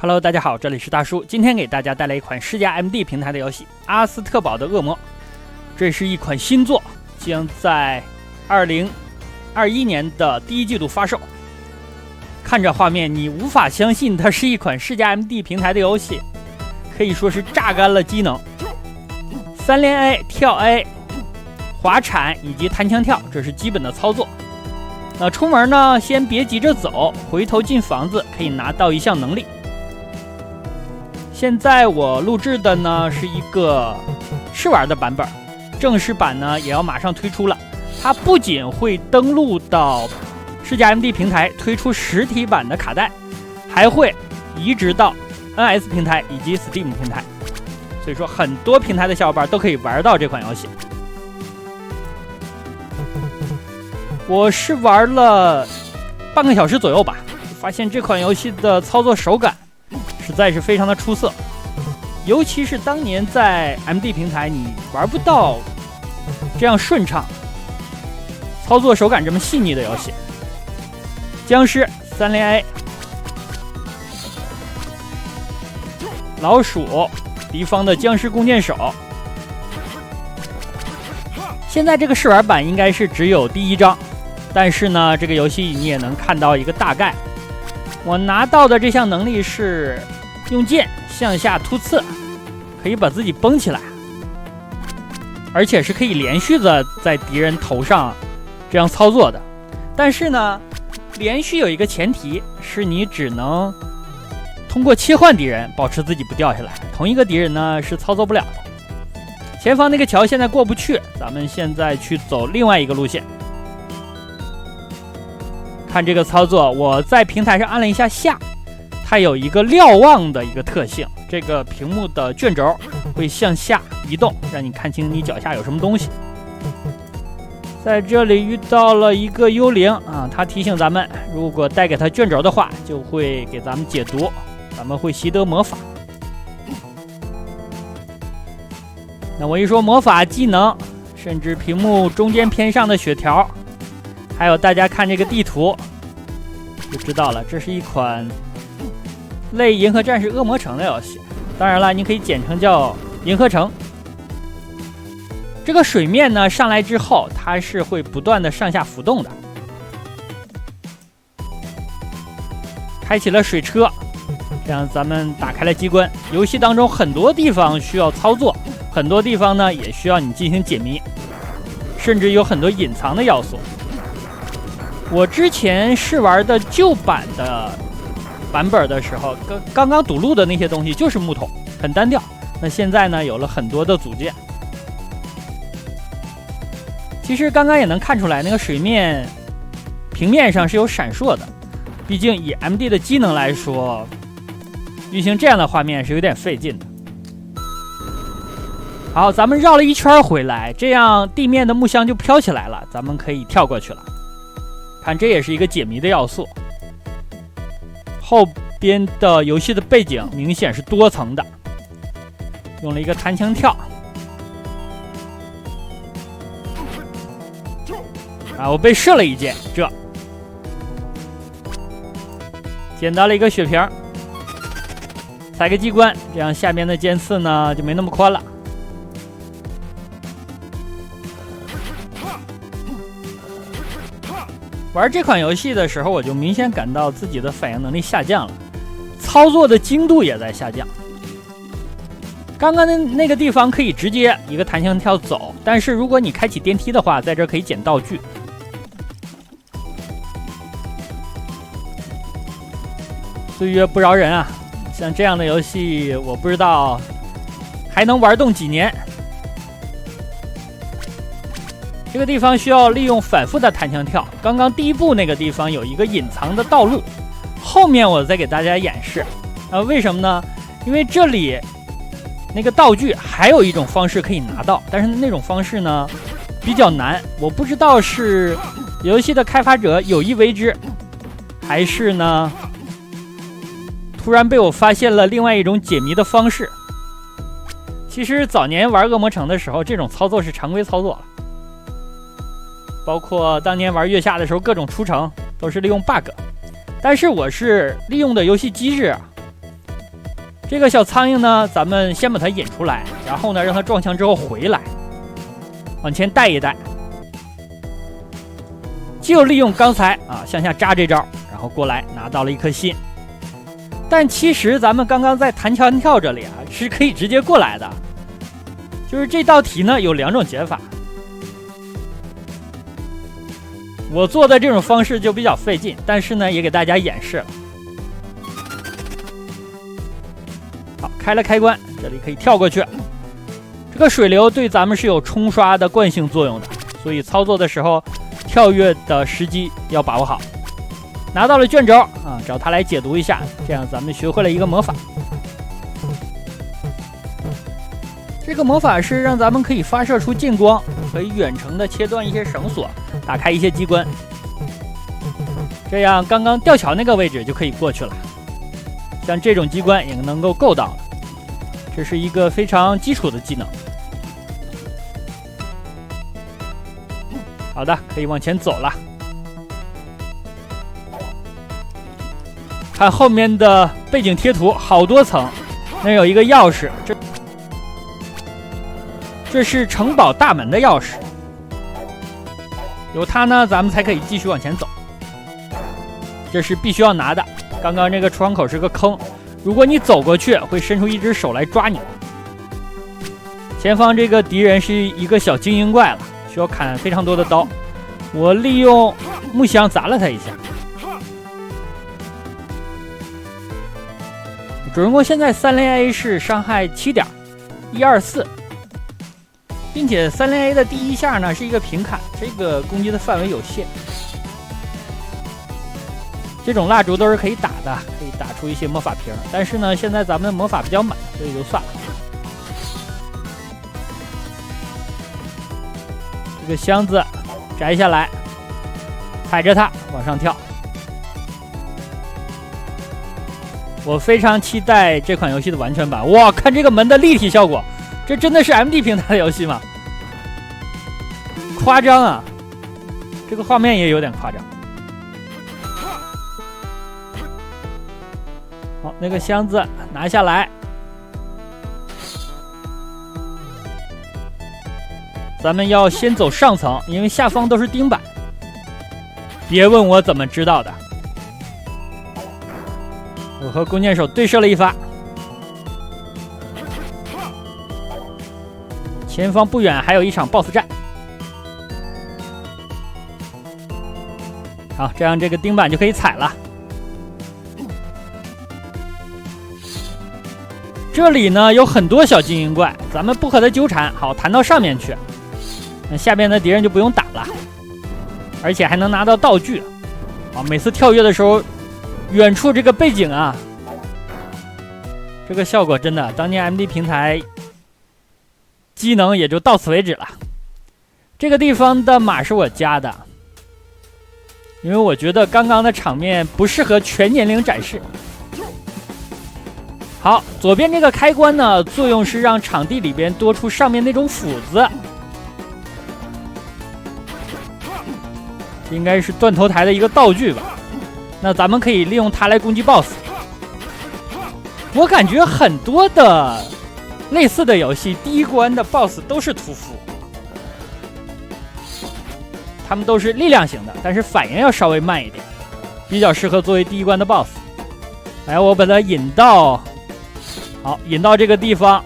Hello， 大家好，这里是大叔。今天给大家带来一款世嘉 MD 平台的游戏《阿斯特堡的恶魔》。这是一款新作，将在2021年的第一季度发售。看着画面，你无法相信它是一款世嘉 MD 平台的游戏，可以说是榨干了机能。3连 A、跳 A、滑铲以及弹墙跳，这是基本的操作。那出门呢，先别急着走，回头进房子可以拿到一项能力。现在我录制的呢是一个试玩的版本，正式版呢也要马上推出了。它不仅会登录到世嘉 MD 平台推出实体版的卡带，还会移植到 NS 平台以及 Steam 平台，所以说很多平台的小伙伴都可以玩到这款游戏。我是玩了半个小时左右吧，发现这款游戏的操作手感实在是非常的出色，尤其是当年在 MD 平台你玩不到这样顺畅、操作手感这么细腻的游戏。僵尸3连 A， 老鼠敌方的僵尸弓箭手。现在这个试玩版应该是只有第一章，但是呢这个游戏你也能看到一个大概。我拿到的这项能力是用剑向下突刺，可以把自己绷起来，而且是可以连续的在敌人头上这样操作的。但是呢连续有一个前提，是你只能通过切换敌人保持自己不掉下来，同一个敌人呢是操作不了的。前方那个桥现在过不去，咱们现在去走另外一个路线。看这个操作，我在平台上按了一下下，它有一个瞭望的一个特性，这个屏幕的卷轴会向下移动，让你看清你脚下有什么东西。在这里遇到了一个幽灵啊，它提醒咱们，如果带给它卷轴的话，就会给咱们解毒，咱们会习得魔法。那我一说魔法技能，甚至屏幕中间偏上的血条，还有大家看这个地图就知道了，这是一款类银河战士恶魔城的游戏，当然了，你可以简称叫银河城。这个水面呢上来之后，它是会不断的上下浮动的。开启了水车，这样咱们打开了机关。游戏当中很多地方需要操作，很多地方呢也需要你进行解谜，甚至有很多隐藏的要素。我之前试玩的旧版的版本的时候，刚刚堵路的那些东西就是木头，很单调。那现在呢有了很多的组件。其实刚刚也能看出来，那个水面平面上是有闪烁的，毕竟以 MD 的机能来说，运行这样的画面是有点费劲的。好，咱们绕了一圈回来，这样地面的木箱就飘起来了，咱们可以跳过去了。看，这也是一个解谜的要素。后边的游戏的背景明显是多层的，用了一个弹墙跳。啊，我被射了一箭，这捡到了一个血瓶，踩个机关，这样下边的尖刺呢就没那么宽了。玩这款游戏的时候，我就明显感到自己的反应能力下降了，操作的精度也在下降。刚刚的那个地方可以直接一个弹墙跳走，但是如果你开启电梯的话，在这可以捡道具。岁月不饶人啊，像这样的游戏我不知道还能玩动几年。这个地方需要利用反复的弹墙跳，刚刚第一步那个地方有一个隐藏的道路，后面我再给大家演示。为什么呢？因为这里那个道具还有一种方式可以拿到，但是那种方式呢比较难，我不知道是游戏的开发者有意为之，还是呢突然被我发现了另外一种解谜的方式。其实早年玩恶魔城的时候，这种操作是常规操作了，包括当年玩月下的时候，各种出城都是利用 bug。但是我是利用的游戏机制这个小苍蝇呢，咱们先把它引出来，然后呢让它撞墙之后回来，往前带一带。就利用刚才向下扎这招，然后过来拿到了一颗心。但其实咱们刚刚在弹墙跳这里是可以直接过来的，就是这道题呢有2种解法。我做的这种方式就比较费劲，但是呢也给大家演示了。好，开了开关，这里可以跳过去。这个水流对咱们是有冲刷的惯性作用的，所以操作的时候跳跃的时机要把握好。拿到了卷轴找它来解读一下，这样咱们学会了一个魔法。这个魔法是让咱们可以发射出近光，可以远程的切断一些绳索，打开一些机关，这样刚刚吊桥那个位置就可以过去了。像这种机关也能够够到了，这是一个非常基础的技能。好的，可以往前走了。看后面的背景贴图，好多层，那有一个钥匙，这是城堡大门的钥匙，有它呢，咱们才可以继续往前走。这是必须要拿的。刚刚这个窗口是个坑，如果你走过去，会伸出一只手来抓你。前方这个敌人是一个小精英怪了，需要砍非常多的刀。我利用木箱砸了他一下。主人公现在3连 A 是伤害7点，124，并且3连 A 的第一下呢是一个平砍，这个攻击的范围有限。这种蜡烛都是可以打的，可以打出一些魔法瓶，但是呢，现在咱们的魔法比较满，所以就算了。这个箱子摘下来，踩着它往上跳。我非常期待这款游戏的完全版。哇，看这个门的立体效果，这真的是 MD 平台的游戏吗？夸张啊！这个画面也有点夸张。好，那个箱子拿下来。咱们要先走上层，因为下方都是钉板。别问我怎么知道的。我和弓箭手对射了一发，前方不远还有一场 BOSS 战。好，这样这个钉板就可以踩了。这里呢有很多小精英怪，咱们不和它纠缠，好弹到上面去，那下面的敌人就不用打了，而且还能拿到道具。好，每次跳跃的时候，远处这个背景啊，这个效果真的，当年 MD 平台机能也就到此为止了。这个地方的码是我加的，因为我觉得刚刚的场面不适合全年龄展示。好，左边这个开关呢，作用是让场地里边多出上面那种斧子，这应该是断头台的一个道具吧。那咱们可以利用它来攻击 BOSS。我感觉很多的类似的游戏，第一关的 BOSS 都是屠夫，他们都是力量型的，但是反应要稍微慢一点，比较适合作为第一关的 BOSS。来，我把它引到，好，引到这个地方，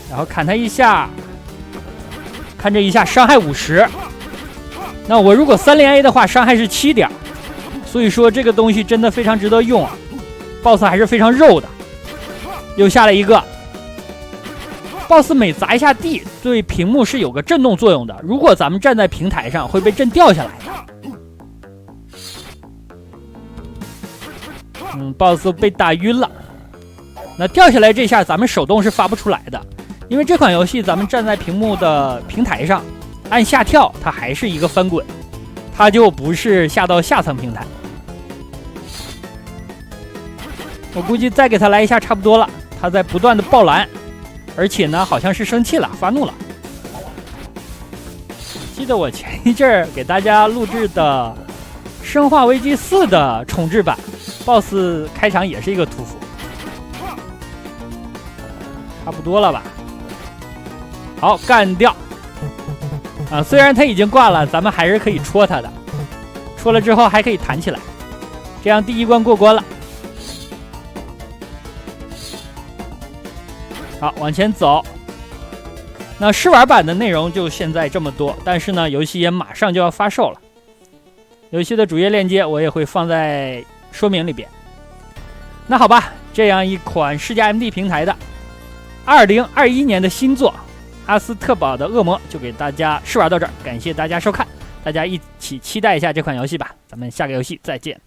然后砍他一下，看这一下伤害50。那我如果3连 A 的话，伤害是7点，所以说这个东西真的非常值得用啊。BOSS 还是非常肉的，又下了一个。BOSS 每砸一下地，对屏幕是有个震动作用的，如果咱们站在平台上，会被震掉下来的。BOSS 被打晕了。那掉下来这下，咱们手动是发不出来的，因为这款游戏咱们站在屏幕的平台上，按下跳，它还是一个翻滚，它就不是下到下层平台。我估计再给他来一下差不多了，他在不断的爆蓝，而且呢好像是生气了，发怒了。记得我前一阵儿给大家录制的《生化危机4》的重置版 ，BOSS 开场也是一个屠夫。差不多了吧？好，干掉！啊，虽然他已经挂了，咱们还是可以戳他的。戳了之后还可以弹起来，这样第一关过关了。好，往前走。那试玩版的内容就现在这么多，但是呢，游戏也马上就要发售了。游戏的主页链接我也会放在说明里边。那好吧，这样一款世嘉 MD 平台的2021年的新作《阿斯特堡的恶魔》就给大家试玩到这儿，感谢大家收看，大家一起期待一下这款游戏吧，咱们下个游戏再见。